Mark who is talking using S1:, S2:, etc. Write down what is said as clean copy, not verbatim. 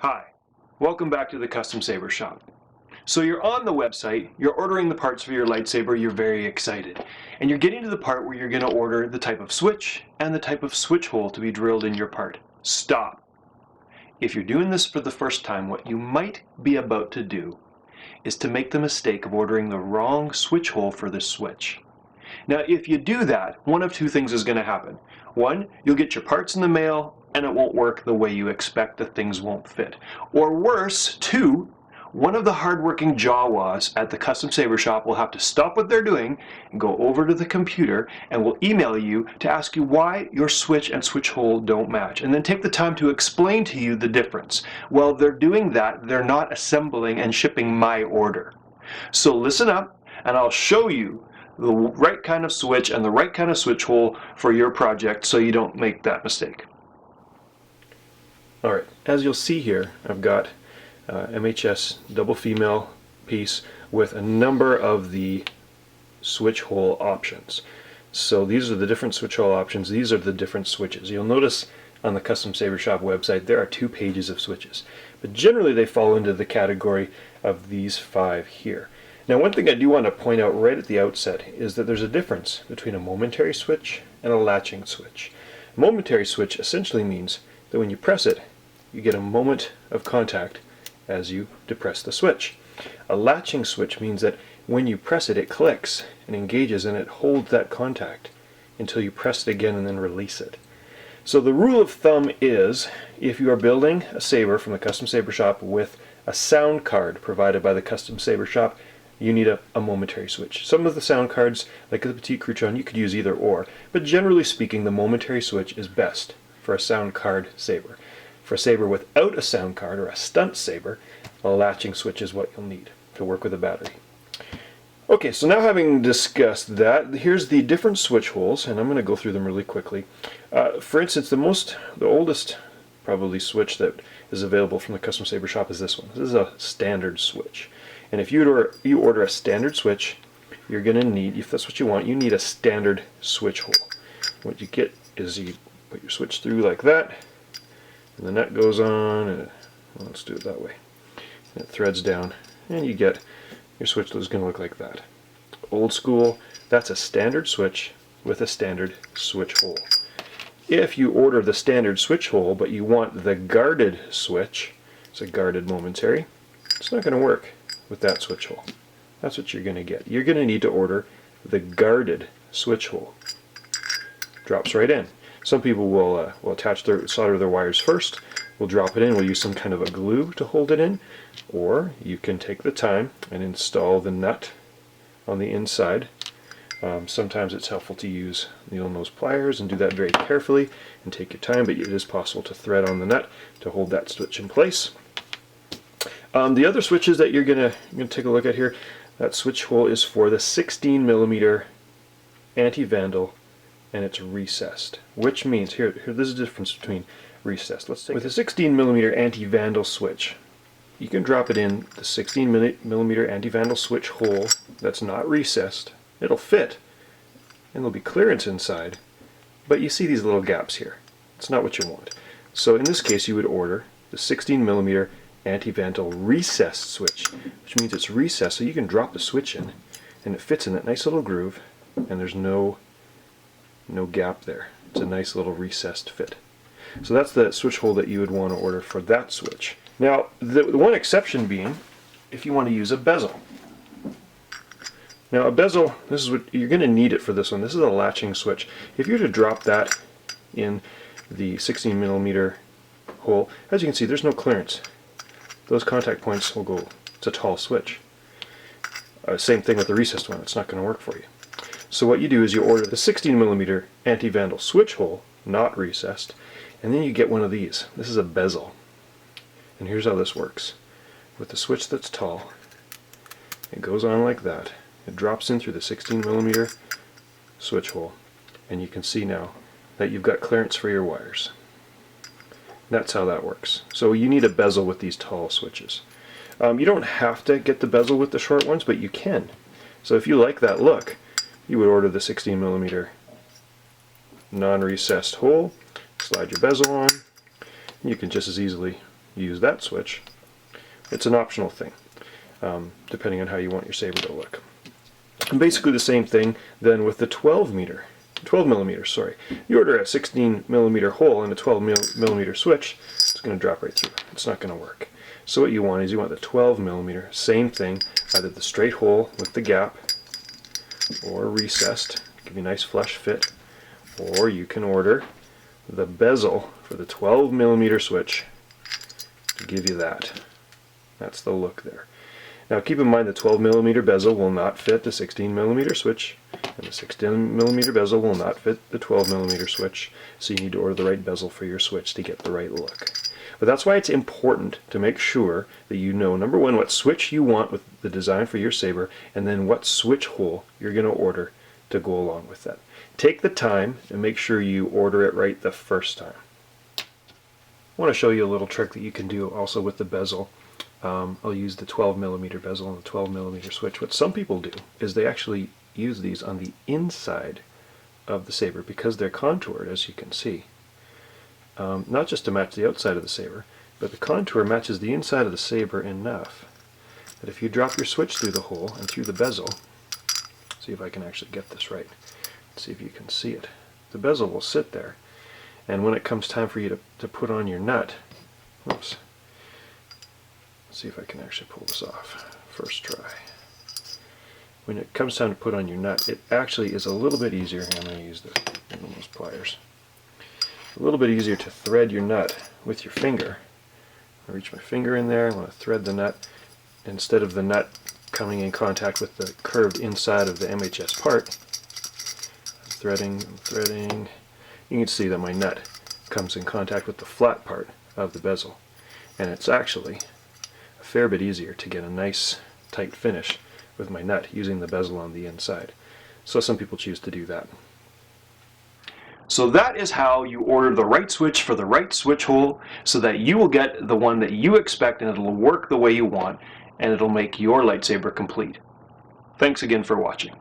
S1: Hi, welcome back to the Custom Saber Shop. So you're on the website, you're ordering the parts for your lightsaber, you're very excited. And you're getting to the part where you're going to order the type of switch and the type of switch hole to be drilled in your part. Stop. If you're doing this for the first time, what you might be about to do is to make the mistake of ordering the wrong switch hole for this switch. Now, if you do that, one of two things is going to happen. One, you'll get your parts in the mail and it won't work the way you expect, that things won't fit. Or worse, two, one of the hardworking Jawas at the Custom Saber Shop will have to stop what they're doing and go over to the computer and will email you to ask you why your switch and switch hole don't match, and then take the time to explain to you the difference. While they're doing that, they're not assembling and shipping my order. So listen up and I'll show you the right kind of switch and the right kind of switch hole for your project so you don't make that mistake. Alright, as you'll see here, I've got MHS double female piece with a number of the switch hole options. So these are the different switch hole options, these are the different switches. You'll notice on the Custom Saber Shop website there are 2 pages of switches, but generally they fall into the category of these 5 here. Now, one thing I do want to point out right at the outset is that there's a difference between a momentary switch and a latching switch. A momentary switch essentially means that when you press it, you get a moment of contact as you depress the switch. A latching switch means that when you press it, it clicks and engages and it holds that contact until you press it again and then release it. So the rule of thumb is, if you are building a saber from the Custom Saber Shop with a sound card provided by the Custom Saber Shop, you need a momentary switch. Some of the sound cards, like the Petit Crouton, you could use either or, but generally speaking, the momentary switch is best for a sound card saber. For a saber without a sound card, or a stunt saber, a latching switch is what you'll need to work with a battery. Okay, so now having discussed that, here's the different switch holes, and I'm going to go through them really quickly. For instance, the oldest probably switch that is available from the Custom Saber Shop is this one. This is a standard switch. And if you order a standard switch, you're going to need, if that's what you want, you need a standard switch hole. What you get is you put your switch through like that, and the nut goes on, and let's do it that way. And it threads down, and you get your switch that is going to look like that. Old school, that's a standard switch with a standard switch hole. If you order the standard switch hole, but you want the guarded switch, it's a guarded momentary, it's not going to work with that switch hole. That's what you're going to get. You're going to need to order the guarded switch hole. Drops right in. Some people will solder their wires first, will drop it in, will use some kind of a glue to hold it in, or you can take the time and install the nut on the inside. Sometimes it's helpful to use needle nose pliers and do that very carefully and take your time, but it is possible to thread on the nut to hold that switch in place. The other switches that you're going to take a look at here, that switch hole is for the 16mm anti-vandal, and it's recessed, which means, here this is the difference between recessed. Let's take with a 16mm anti-vandal switch, you can drop it in the 16mm anti-vandal switch hole that's not recessed. It'll fit, and there'll be clearance inside, but you see these little gaps here. It's not what you want. So in this case, you would order the 16mm anti-vandal recessed switch, which means it's recessed, so you can drop the switch in, and it fits in that nice little groove, and there's no gap there. It's a nice little recessed fit. So that's the switch hole that you would want to order for that switch. Now, the one exception being, if you want to use a bezel. Now, a bezel, this is what you're going to need it for this one. This is a latching switch. If you were to drop that in the 16mm hole, as you can see, there's no clearance. Those contact points will go, it's a tall switch. Same thing with the recessed one, it's not going to work for you. So what you do is you order the 16mm anti-vandal switch hole, not recessed, and then you get one of these. This is a bezel. And here's how this works. With the switch that's tall, it goes on like that. It drops in through the 16mm switch hole, and you can see now that you've got clearance for your wires. That's how that works. So you need a bezel with these tall switches. You don't have to get the bezel with the short ones, but you can. So if you like that look, you would order the 16mm non-recessed hole, slide your bezel on, and you can just as easily use that switch. It's an optional thing, depending on how you want your saber to look. And basically the same thing then with the 12 millimeter, sorry. You order a 16 millimeter hole and a 12 millimeter switch, it's going to drop right through. It's not going to work. So what you want is you want the 12 millimeter, same thing, either the straight hole with the gap or recessed, give you a nice flush fit, or you can order the bezel for the 12 millimeter switch to give you that. That's the look there. Now keep in mind the 12 millimeter bezel will not fit the 16 millimeter switch, and the 16 millimeter bezel will not fit the 12 millimeter switch, so you need to order the right bezel for your switch to get the right look. But that's why it's important to make sure that you know, number one, what switch you want with the design for your saber, and then what switch hole you're going to order to go along with that. Take the time and make sure you order it right the first time. I want to show you a little trick that you can do also with the bezel. I'll use the 12 millimeter bezel and the 12 millimeter switch. What some people do is they actually use these on the inside of the saber because they're contoured, as you can see. Not just to match the outside of the saber, but the contour matches the inside of the saber enough that if you drop your switch through the hole and through the bezel, see if I can actually get this right, see if you can see it, the bezel will sit there, and when it comes time for you to put on your nut, oops, let's see if I can actually pull this off, first try. When it comes time to put on your nut, it actually is a little bit easier, I'm going to use those pliers, a little bit easier to thread your nut with your finger. I reach my finger in there, I want to thread the nut. Instead of the nut coming in contact with the curved inside of the MHS part, I'm threading. You can see that my nut comes in contact with the flat part of the bezel. And it's actually a fair bit easier to get a nice tight finish with my nut using the bezel on the inside. So some people choose to do that. So that is how you order the right switch for the right switch hole so that you will get the one that you expect and it'll work the way you want and it'll make your lightsaber complete. Thanks again for watching.